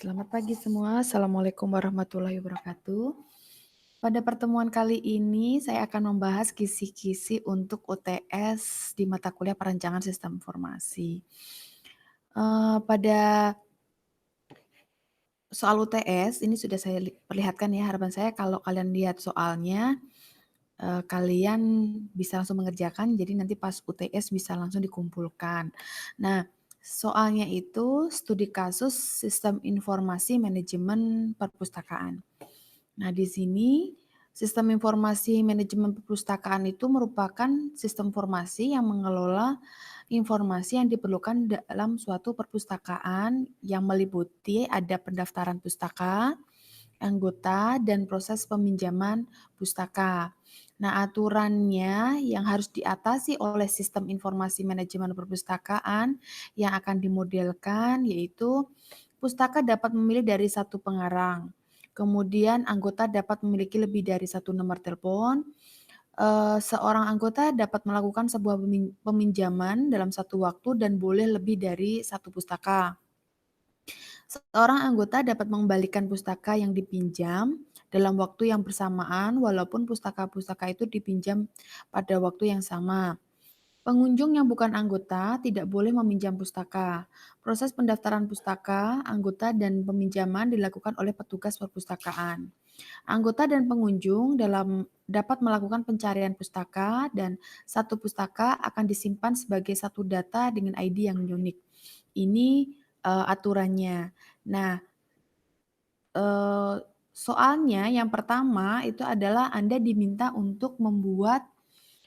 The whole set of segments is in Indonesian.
Selamat pagi semua. Assalamualaikum warahmatullahi wabarakatuh. Pada pertemuan kali ini saya akan membahas kisi-kisi untuk UTS di mata kuliah Perancangan Sistem Informasi. Pada soal UTS ini sudah saya perlihatkan ya, harapan saya kalau kalian lihat soalnya, kalian bisa langsung mengerjakan, jadi nanti pas UTS bisa langsung dikumpulkan. Nah, soalnya itu studi kasus Sistem Informasi Manajemen Perpustakaan. Nah, di sini sistem informasi manajemen perpustakaan itu merupakan sistem informasi yang mengelola informasi yang diperlukan dalam suatu perpustakaan yang meliputi ada pendaftaran pustaka, anggota, dan proses peminjaman pustaka. Nah, aturannya yang harus diatasi oleh sistem informasi manajemen perpustakaan yang akan dimodelkan yaitu pustaka dapat memilih dari satu pengarang. Kemudian anggota dapat memiliki lebih dari satu nomor telepon. Seorang anggota dapat melakukan sebuah peminjaman dalam satu waktu dan boleh lebih dari satu pustaka. Seorang anggota dapat mengembalikan pustaka yang dipinjam dalam waktu yang bersamaan walaupun pustaka-pustaka itu dipinjam pada waktu yang sama. Pengunjung yang bukan anggota tidak boleh meminjam pustaka. Proses pendaftaran pustaka, anggota, dan peminjaman dilakukan oleh petugas perpustakaan. Anggota dan pengunjung dapat melakukan pencarian pustaka dan satu pustaka akan disimpan sebagai satu data dengan ID yang unik. Ini aturannya. Nah, soalnya yang pertama itu adalah Anda diminta untuk membuat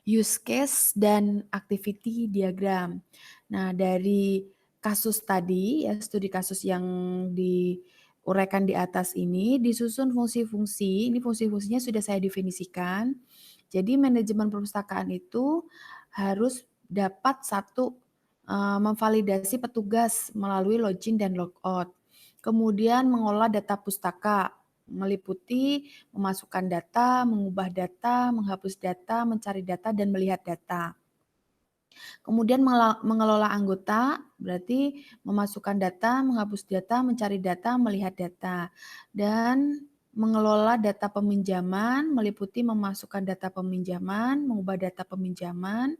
use case dan activity diagram. Nah, dari kasus tadi ya, studi kasus yang diuraikan di atas ini disusun fungsi-fungsi, ini fungsi-fungsinya sudah saya definisikan. Jadi manajemen perpustakaan itu harus dapat satu memvalidasi petugas melalui login dan logout. Kemudian mengolah data pustaka, meliputi memasukkan data, mengubah data, menghapus data, mencari data, dan melihat data. Kemudian mengelola anggota, berarti memasukkan data, menghapus data, mencari data, melihat data. Dan mengelola data peminjaman, meliputi memasukkan data peminjaman, mengubah data peminjaman,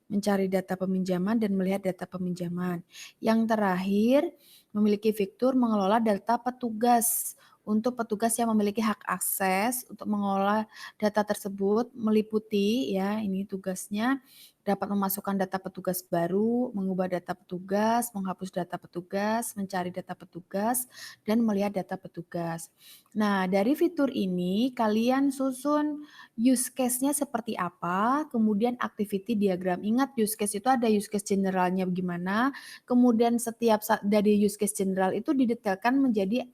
mencari data peminjaman, dan melihat data peminjaman. Yang terakhir, memiliki fitur mengelola data petugas. Untuk petugas yang memiliki hak akses untuk mengelola data tersebut meliputi ya, ini tugasnya dapat memasukkan data petugas baru, mengubah data petugas, menghapus data petugas, mencari data petugas, dan melihat data petugas. Nah, dari fitur ini kalian susun use case-nya seperti apa, kemudian activity diagram. Ingat use case itu ada use case generalnya gimana, kemudian setiap dari use case general itu didetailkan menjadi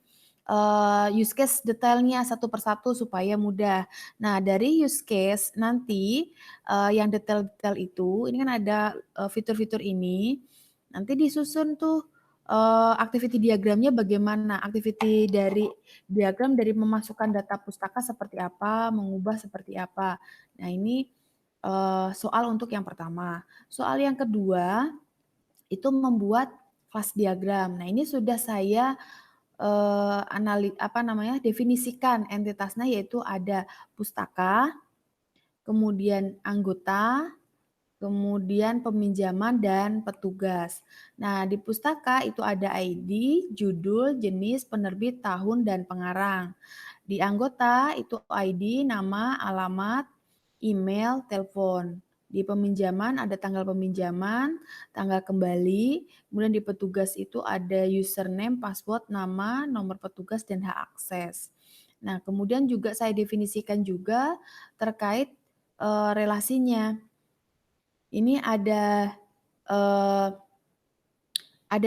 use case detailnya satu persatu supaya mudah. Nah, dari use case nanti yang detail-detail itu, ini kan ada fitur-fitur ini, nanti disusun tuh activity diagramnya bagaimana, activity dari diagram dari memasukkan data pustaka seperti apa, mengubah seperti apa. Nah, ini soal untuk yang pertama. Soal yang kedua, itu membuat kelas diagram. Nah, ini sudah saya definisikan entitasnya yaitu ada pustaka, kemudian anggota, kemudian peminjaman dan petugas. Nah, di pustaka itu ada ID, judul, jenis, penerbit, tahun, dan pengarang. Di anggota itu ID, nama, alamat, email, telepon. Di peminjaman ada tanggal peminjaman, tanggal kembali, kemudian di petugas itu ada username, password, nama, nomor petugas, dan hak akses. Nah, kemudian juga saya definisikan juga terkait relasinya. Ini ada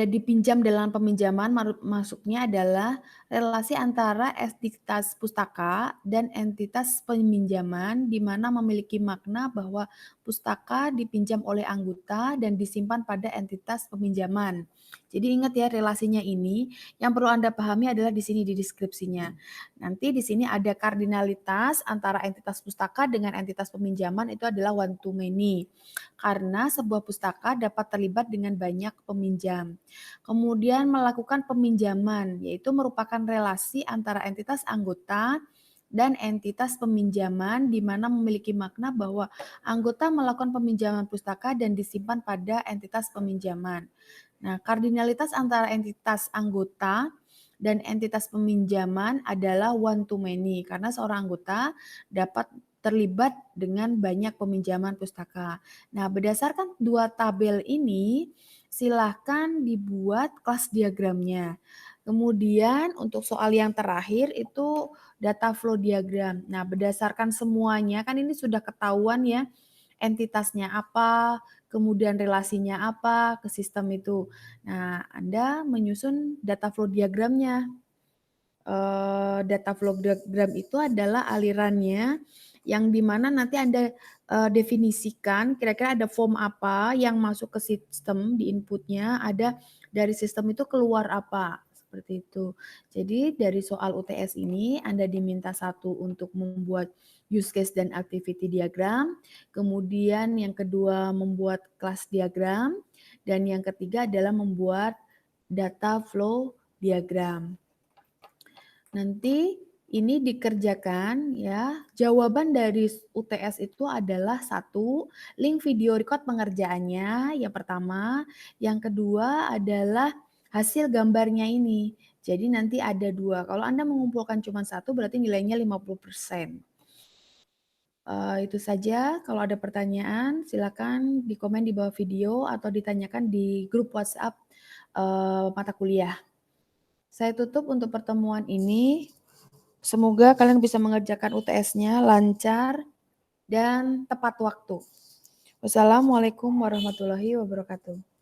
dipinjam dalam peminjaman, maksudnya adalah relasi antara entitas pustaka dan entitas peminjaman di mana memiliki makna bahwa pustaka dipinjam oleh anggota dan disimpan pada entitas peminjaman. Jadi ingat ya relasinya ini, yang perlu Anda pahami adalah di sini di deskripsinya. Nanti di sini ada kardinalitas antara entitas pustaka dengan entitas peminjaman itu adalah one to many. Karena sebuah pustaka dapat terlibat dengan banyak peminjam. Kemudian melakukan peminjaman, yaitu merupakan relasi antara entitas anggota dan entitas peminjaman di mana memiliki makna bahwa anggota melakukan peminjaman pustaka dan disimpan pada entitas peminjaman. Nah, kardinalitas antara entitas anggota dan entitas peminjaman adalah one to many karena seorang anggota dapat terlibat dengan banyak peminjaman pustaka. Nah, berdasarkan dua tabel ini, silahkan dibuat kelas diagramnya. Kemudian untuk soal yang terakhir itu data flow diagram. Nah, berdasarkan semuanya kan ini sudah ketahuan ya entitasnya apa, kemudian relasinya apa ke sistem itu. Nah, Anda menyusun data flow diagramnya. Data flow diagram itu adalah alirannya yang dimana nanti Anda definisikan kira-kira ada form apa yang masuk ke sistem di inputnya, ada dari sistem itu keluar apa, seperti itu. Jadi dari soal UTS ini Anda diminta satu untuk membuat use case dan activity diagram, kemudian yang kedua membuat class diagram, dan yang ketiga adalah membuat data flow diagram. Nanti ini dikerjakan ya. Jawaban dari UTS itu adalah satu, link video record pengerjaannya yang pertama, yang kedua adalah hasil gambarnya ini. Jadi nanti ada dua. Kalau Anda mengumpulkan cuma satu berarti nilainya 50%. Itu saja. Kalau ada pertanyaan silakan di komen di bawah video atau ditanyakan di grup WhatsApp mata kuliah. Saya tutup untuk pertemuan ini. Semoga kalian bisa mengerjakan UTS-nya lancar dan tepat waktu. Wassalamualaikum warahmatullahi wabarakatuh.